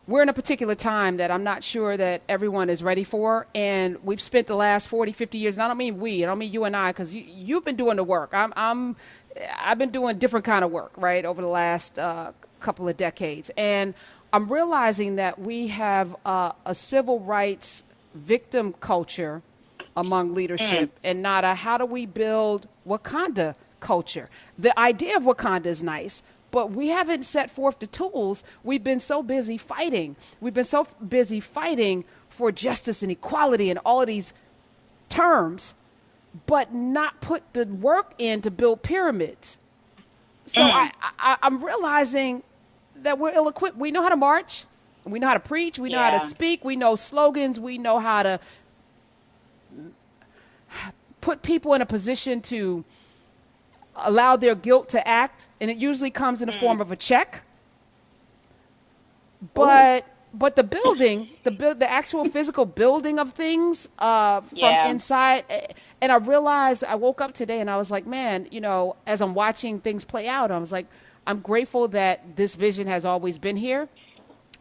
we're in a particular time that I'm not sure that everyone is ready for. And we've spent the last 40, 50 years, and I don't mean we, I don't mean you and I, because you've been doing the work. I've been doing different kind of work, right, over the last couple of decades. And I'm realizing that we have a civil rights victim culture among leadership and not a how do we build Wakanda culture. The idea of Wakanda is nice, but we haven't set forth the tools. We've been so busy fighting. We've been so busy fighting for justice and equality and all of these terms, but not put the work in to build pyramids. So I'm realizing that we're ill-equipped. We know how to march. We know how to preach. We know how to speak. We know slogans. We know how to put people in a position to allow their guilt to act, and it usually comes in the form of a check. But the building, the actual physical building of things from inside, and I realized I woke up today and I was like, man, as I'm watching things play out, I was like, I'm grateful that this vision has always been here.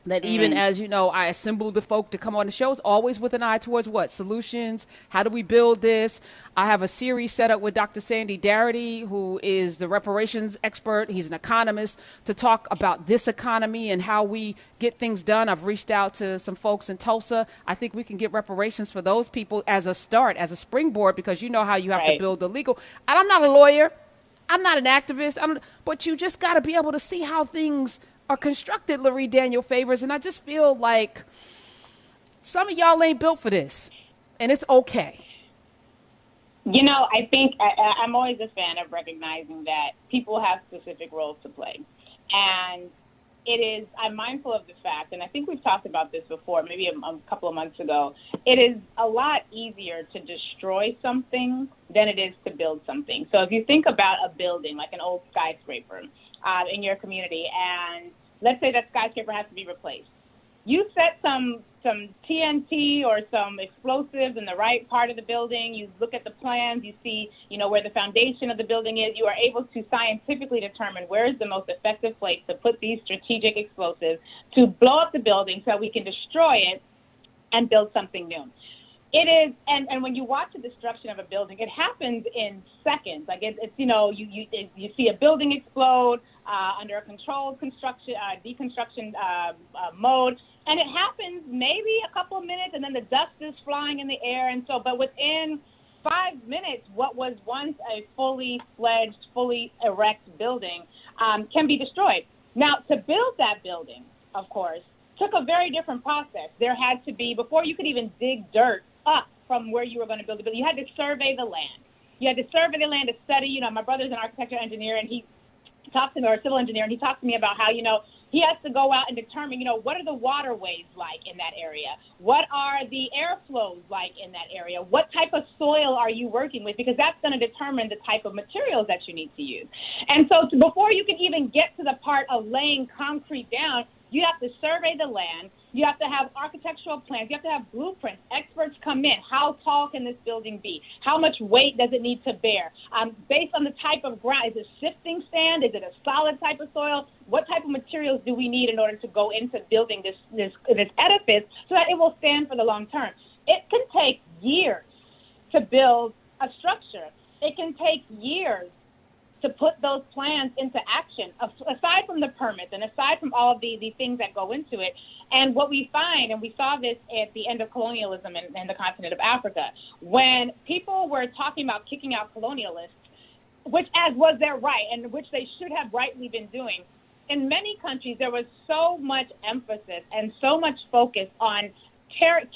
That even as, I assemble the folk to come on the shows, always with an eye towards what? Solutions. How do we build this? I have a series set up with Dr. Sandy Darity, who is the reparations expert. He's an economist, to talk about this economy and how we get things done. I've reached out to some folks in Tulsa. I think we can get reparations for those people as a start, as a springboard, because you know how you have to build the legal. And I'm not a lawyer. I'm not an activist. But you just got to be able to see how things are constructed, Larry Daniel Favors, and I just feel like some of y'all ain't built for this, and it's okay. I think I'm always a fan of recognizing that people have specific roles to play, and I'm mindful of the fact, and I think we've talked about this before, maybe a couple of months ago, it is a lot easier to destroy something than it is to build something. So if you think about a building, like an old skyscraper, in your community, and let's say that skyscraper has to be replaced. You set some TNT or some explosives in the right part of the building. You look at the plans. You see, where the foundation of the building is. You are able to scientifically determine where is the most effective place to put these strategic explosives to blow up the building so that we can destroy it and build something new. It is, and when you watch the destruction of a building, it happens in seconds. Like it's you see a building explode under a controlled deconstruction mode, and it happens maybe a couple of minutes, and then the dust is flying in the air, and so. But within 5 minutes, what was once a fully fledged, fully erect building can be destroyed. Now, to build that building, of course, took a very different process. There had to be, before you could even dig dirt up from where you were going to build the building, you had to survey the land. You had to survey the land to study. My brother's an architecture engineer, and he talks to me, or a civil engineer, and he talks to me about how, he has to go out and determine, what are the waterways like in that area? What are the airflows like in that area? What type of soil are you working with? Because that's going to determine the type of materials that you need to use. And so before you can even get to the part of laying concrete down, you have to survey the land. You have to have architectural plans. You have to have blueprints. Experts come in. How tall can this building be? How much weight does it need to bear? Based on the type of ground, is it shifting sand? Is it a solid type of soil? What type of materials do we need in order to go into building this edifice so that it will stand for the long term? It can take years to build a structure. It can take years to put those plans into action, aside from the permits and aside from all of the things that go into it. And what we find, and we saw this at the end of colonialism in the continent of Africa, when people were talking about kicking out colonialists, which as was their right and which they should have rightly been doing, in many countries there was so much emphasis and so much focus on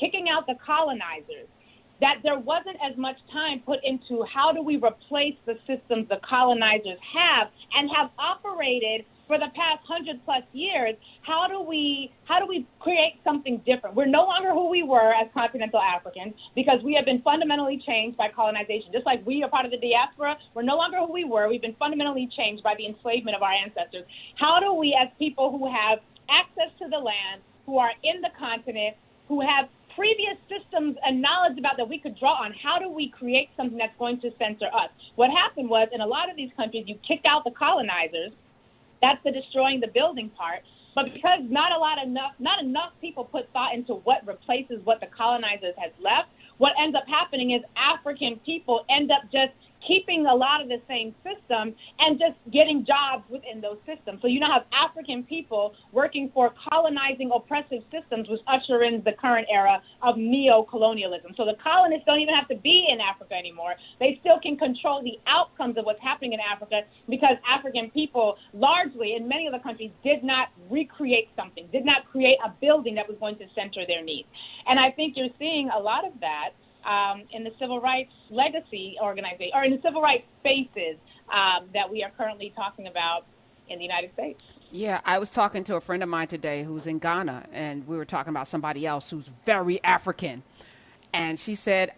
kicking out the colonizers that there wasn't as much time put into how do we replace the systems the colonizers have and have operated for the past 100+ years. How do we create something different? We're no longer who we were as continental Africans because we have been fundamentally changed by colonization. Just like we are part of the diaspora, we're no longer who we were. We've been fundamentally changed by the enslavement of our ancestors. How do we, as people who have access to the land, who are in the continent, who have previous systems and knowledge about that we could draw on, how do we create something that's going to censor us? What happened was, in a lot of these countries, you kicked out the colonizers. That's the destroying the building part. But because not enough people put thought into what replaces what the colonizers had left, what ends up happening is African people end up just keeping a lot of the same systems and just getting jobs within those systems. So you now have African people working for colonizing oppressive systems, which usher in the current era of neo-colonialism. So the colonists don't even have to be in Africa anymore. They still can control the outcomes of what's happening in Africa because African people largely in many of the countries did not recreate something, did not create a building that was going to center their needs. And I think you're seeing a lot of that in the civil rights legacy organization, or in the civil rights spaces that we are currently talking about in the United States. Yeah, I was talking to a friend of mine today who's in Ghana, and we were talking about somebody else who's very African. And she said,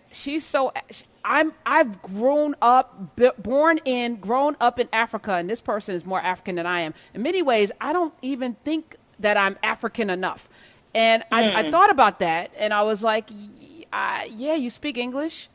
I've grown up, grown up in Africa, and this person is more African than I am. In many ways, I don't even think that I'm African enough. And I thought about that, and I was like, yeah, you speak English.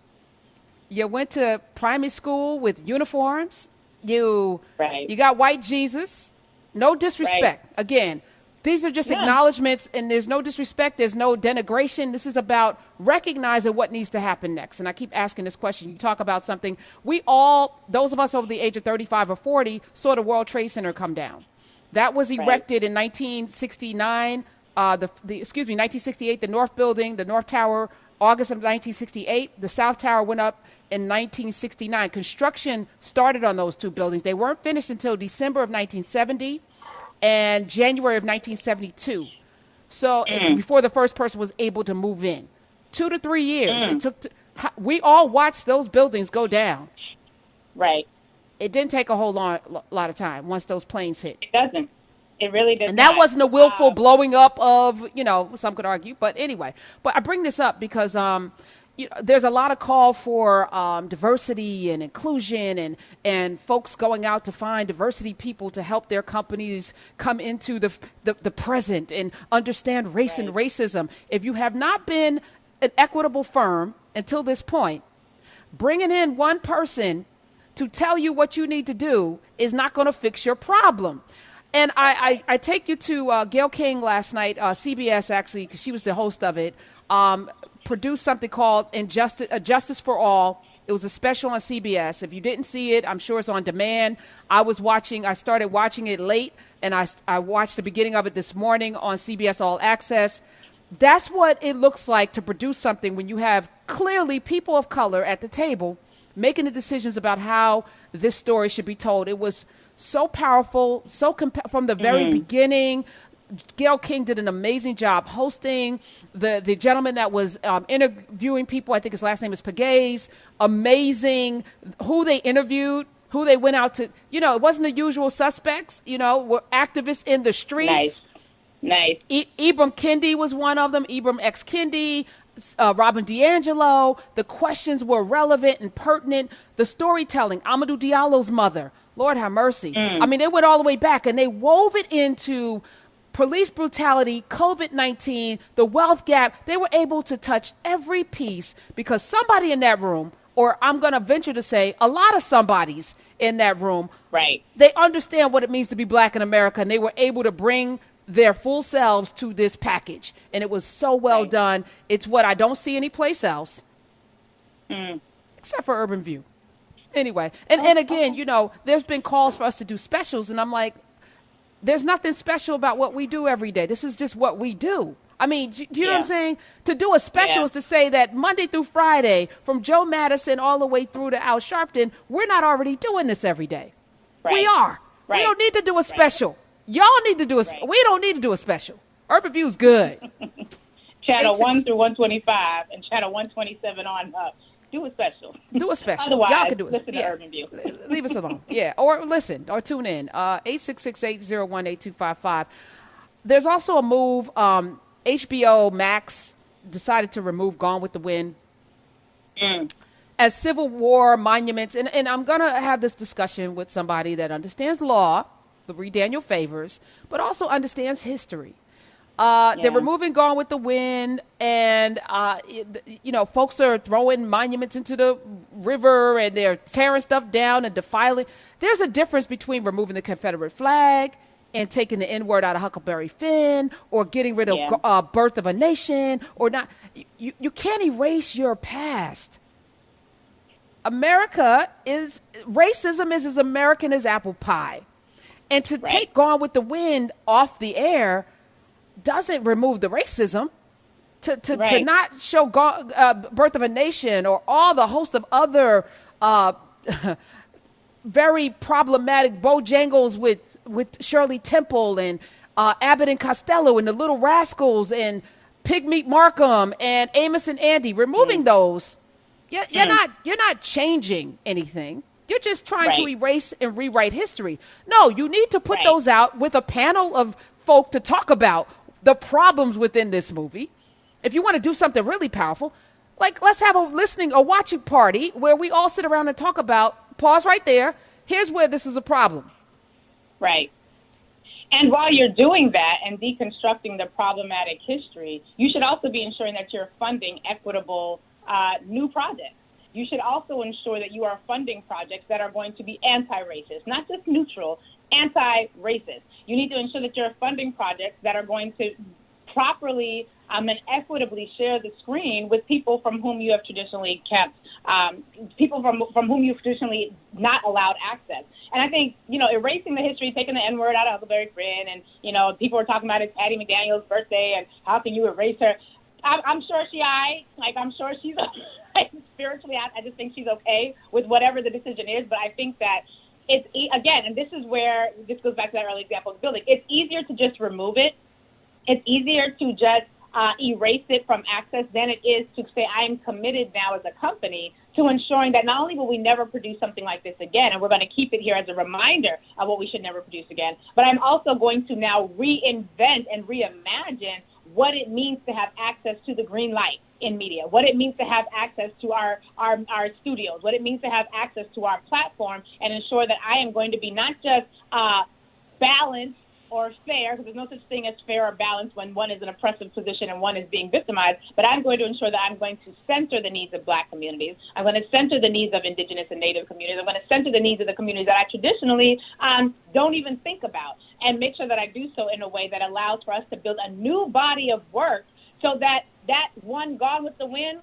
You went to primary school with uniforms. You got white Jesus. No disrespect. Right. Again, these are just acknowledgments, and there's no disrespect. There's no denigration. This is about recognizing what needs to happen next. And I keep asking this question. You talk about something. We all, those of us over the age of 35 or 40, saw the World Trade Center come down. That was erected in 1969. 1968, the North Building, the North Tower, August of 1968. The South Tower went up in 1969. Construction started on those two buildings. They weren't finished until December of 1970 and January of 1972. So before the first person was able to move in. 2 to 3 years. It took. We all watched those buildings go down. Right. It didn't take a whole lot of time once those planes hit. It doesn't. It really does. And that wasn't a willful blowing up of, some could argue. But anyway, I bring this up because there's a lot of call for diversity and inclusion and folks going out to find diversity people to help their companies come into the present and understand race and racism. If you have not been an equitable firm until this point, bringing in one person to tell you what you need to do is not going to fix your problem. And I take you to Gayle King last night, CBS actually, because she was the host of it, produced something called Justice for All. It was a special on CBS. If you didn't see it, I'm sure it's on demand. I started watching it late, and I watched the beginning of it this morning on CBS All Access. That's what it looks like to produce something when you have clearly people of color at the table making the decisions about how this story should be told. It was so powerful, from the very beginning. Gayle King did an amazing job hosting. The gentleman that was interviewing people, I think his last name is Pegues, amazing. Who they interviewed, who they went out to, it wasn't the usual suspects, were activists in the streets. Nice. Ibram Kendi was one of them, Ibram X. Kendi, Robin DiAngelo. The questions were relevant and pertinent. The storytelling, Amadou Diallo's mother, Lord have mercy. I mean, they went all the way back, and they wove it into police brutality, COVID-19, the wealth gap. They were able to touch every piece because somebody in that room, or I'm going to venture to say a lot of somebodies in that room, they understand what it means to be black in America, and they were able to bring their full selves to this package. And it was so well done. It's what I don't see anyplace else, except for Urban View. Anyway, and again, there's been calls for us to do specials, and I'm like, there's nothing special about what we do every day. This is just what we do. I mean, do you know what I'm saying? To do a special is to say that Monday through Friday, from Joe Madison all the way through to Al Sharpton, we're not already doing this every day. We are. We don't need to do a special. Y'all need to do we don't need to do a special. Urban View's good. Channel 1 through 125 and channel 127 on up. Do a special. Otherwise, y'all can do it. Listen to Urban View. Leave us alone. Yeah, or listen, or tune in. 866-801-8255. There's also a move. HBO Max decided to remove Gone with the Wind as Civil War monuments. And I'm going to have this discussion with somebody that understands law, read Daniel Favors, but also understands history. They're removing Gone with the Wind, and folks are throwing monuments into the river, and they're tearing stuff down and defiling. There's a difference between removing the Confederate flag and taking the N word out of Huckleberry Finn, or getting rid of Birth of a Nation, or not. You can't erase your past. Racism is as American as apple pie. And to take Gone with the Wind off the air doesn't remove the racism. To not show Birth of a Nation or all the host of other very problematic Bojangles with Shirley Temple and Abbott and Costello and the Little Rascals and Pigmeat Markham and Amos and Andy, removing those, you're not changing anything. You're just trying to erase and rewrite history. No, you need to put those out with a panel of folk to talk about the problems within this movie. If you want to do something really powerful, like let's have a watching party where we all sit around and talk about, pause right there, here's where this is a problem. Right. And while you're doing that and deconstructing the problematic history, you should also be ensuring that you're funding equitable new projects. You should also ensure that you are funding projects that are going to be anti-racist, not just neutral, anti-racist. You need to ensure that you're funding projects that are going to properly and equitably share the screen with people from whom you have traditionally kept, people from whom you've traditionally not allowed access. And I think, erasing the history, taking the N-word out of Huckleberry Finn, and, people were talking about it's Hattie McDaniel's birthday, and how can you erase her? I'm sure I'm sure she's spiritually, I just think she's okay with whatever the decision is. But I think that it's, again, and this is where this goes back to that early example of the building. It's easier to just remove it. It's easier to just erase it from access than it is to say I'm committed now as a company to ensuring that not only will we never produce something like this again, and we're going to keep it here as a reminder of what we should never produce again, but I'm also going to now reinvent and reimagine what it means to have access to the green light in media, what it means to have access to our studios, what it means to have access to our platform, and ensure that I am going to be not just balanced or fair, because there's no such thing as fair or balanced when one is in an oppressive position and one is being victimized, but I'm going to ensure that I'm going to center the needs of Black communities. I'm going to center the needs of Indigenous and Native communities. I'm going to center the needs of the communities that I traditionally don't even think about, and make sure that I do so in a way that allows for us to build a new body of work so that one Gone with the Wind,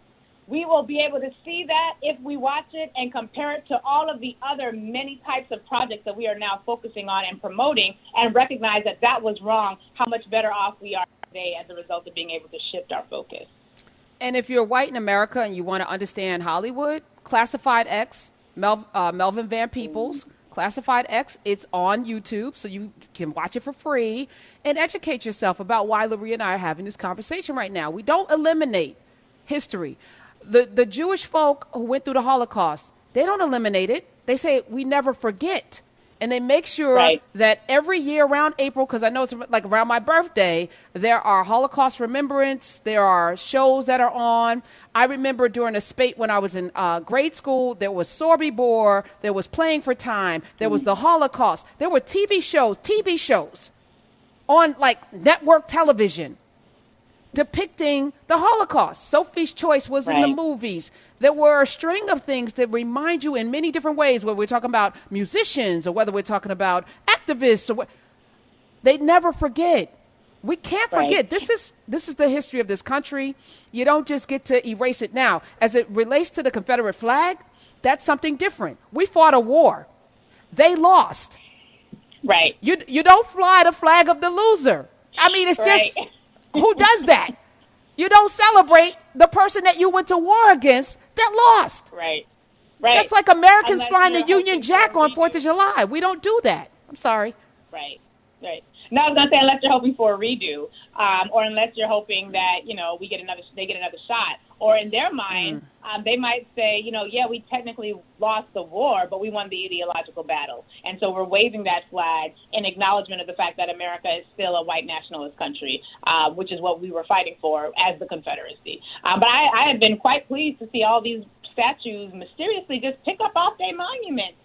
we will be able to see that if we watch it and compare it to all of the other many types of projects that we are now focusing on and promoting, and recognize that was wrong, how much better off we are today as a result of being able to shift our focus. And if you're white in America and you want to understand Hollywood, Classified X, Melvin Van Peebles, Classified X, it's on YouTube, so you can watch it for free and educate yourself about why Lurie and I are having this conversation right now. We don't eliminate history. The Jewish folk who went through the Holocaust, they don't eliminate it. They say we never forget. And they make sure that every year around April, because I know it's like around my birthday, there are Holocaust remembrance. There are shows that are on. I remember during a spate when I was in grade school, there was Sobibor, there was Playing for Time, there was the Holocaust. There were TV shows on like network television depicting the Holocaust. Sophie's Choice was in the movies. There were a string of things that remind you in many different ways, whether we're talking about musicians or whether we're talking about activists. They never forget. We can't forget. This is the history of this country. You don't just get to erase it now. As it relates to the Confederate flag, that's something different. We fought a war. They lost. Right. You don't fly the flag of the loser. I mean, it's just... Who does that? You don't celebrate the person that you went to war against that lost. Right. That's like Americans flying the Union Jack on 4th of July. We don't do that. I'm sorry. Right. No, I was going to say, unless you're hoping for a redo, or unless you're hoping that, they get another shot. Or in their mind, they might say, we technically lost the war, but we won the ideological battle. And so we're waving that flag in acknowledgement of the fact that America is still a white nationalist country, which is what we were fighting for as the Confederacy. But I have been quite pleased to see all these statues mysteriously just pick up off their monuments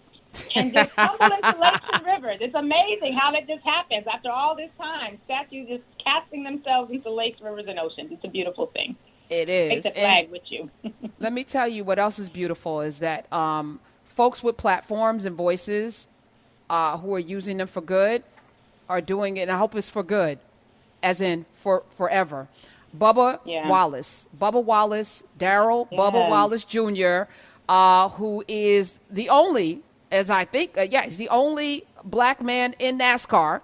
and just tumble into lakes and rivers. It's amazing how that just happens after all this time. Statues just casting themselves into lakes, rivers, and oceans. It's a beautiful thing. It is. Take the flag with you. Let me tell you what else is beautiful is that folks with platforms and voices who are using them for good, are doing it, and I hope it's for good, as in for forever. Bubba Wallace, Daryl Bubba Wallace Jr., who is the only, as I think, he's the only black man in NASCAR,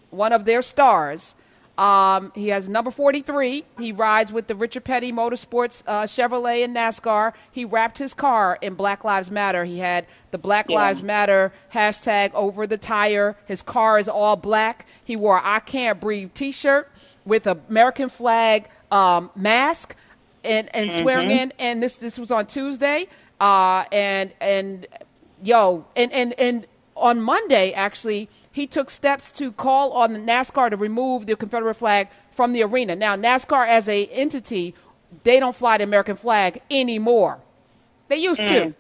one of their stars. He has number 43. He rides with the Richard Petty Motorsports Chevrolet in NASCAR. He wrapped his car in Black Lives Matter. He had the Black Lives Matter hashtag over the tire. His car is all black. He wore a I Can't Breathe T-shirt with an American flag mask and swearing in. And this was on Tuesday. And on Monday, actually, he took steps to call on the NASCAR to remove the Confederate flag from the arena. Now, NASCAR as a entity, they don't fly the American flag anymore. They used to.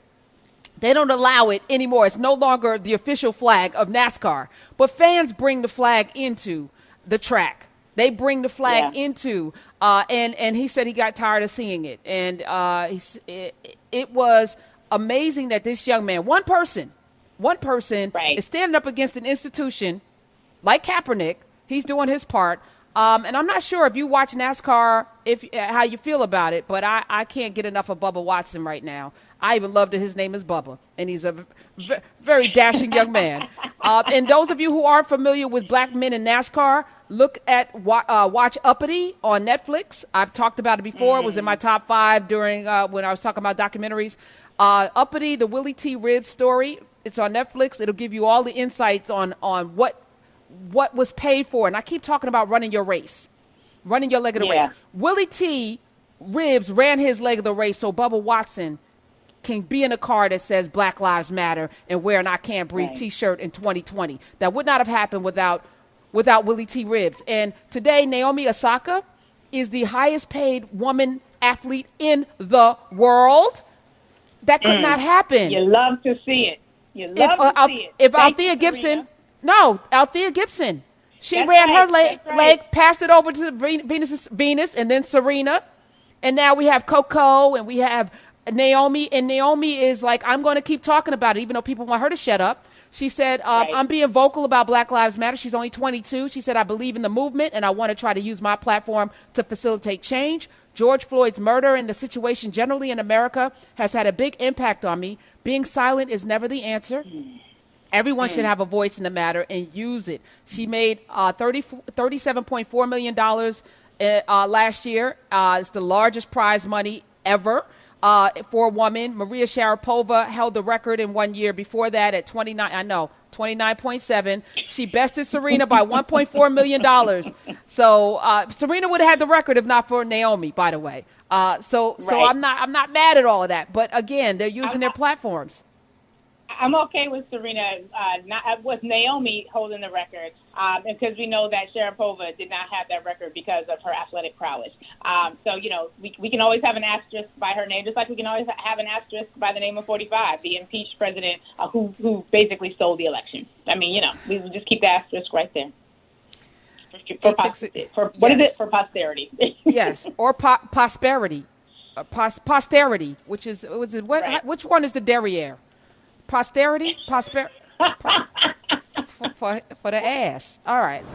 They don't allow it anymore. It's no longer the official flag of NASCAR. But fans bring the flag into the track. They bring the flag into, and he said he got tired of seeing it. And it was amazing that this young man, one person is standing up against an institution like Kaepernick. He's doing his part. And I'm not sure if you watch NASCAR, how you feel about it, but I can't get enough of Bubba Watson right now. I even love that his name is Bubba, and he's a very dashing young man. And those of you who aren't familiar with black men in NASCAR, look at watch Uppity on Netflix. I've talked about it before. It was in my top 5 during when I was talking about documentaries. Uppity, the Willie T. Ribbs story. It's on Netflix. It'll give you all the insights on what was paid for. And I keep talking about running your race, running your leg of the race. Willie T. Ribbs ran his leg of the race so Bubba Watson can be in a car that says Black Lives Matter and wear an I Can't Breathe T-shirt in 2020. That would not have happened without Willie T. Ribbs. And today, Naomi Osaka is the highest paid woman athlete in the world. That could not happen. You love to see it. You love to see it. If Althea Gibson, Althea Gibson, she ran her leg, passed it over to Venus, and then Serena, and now we have Coco, and we have Naomi, and Naomi is like, I'm going to keep talking about it, even though people want her to shut up. She said, I'm being vocal about Black Lives Matter. She's only 22. She said, I believe in the movement, and I want to try to use my platform to facilitate change. George Floyd's murder and the situation generally in America has had a big impact on me. Being silent is never the answer. Everyone should have a voice in the matter and use it. She made $37.4 million last year. It's the largest prize money ever for a woman. Maria Sharapova held the record in 1 year before that at 29.7. She bested Serena by $1.4 million. So Serena would have had the record if not for Naomi, by the way. So I'm not mad at all of that. But again, they're using their platforms. I'm okay with Serena, with Naomi holding the record, because we know that Sharapova did not have that record because of her athletic prowess. So, we can always have an asterisk by her name, just like we can always have an asterisk by the name of 45, the impeached president who basically stole the election. I mean, we just keep the asterisk right there. For posterity. Yes, or prosperity. Posterity, which which one is the derriere? Posterity? For the ass. All right.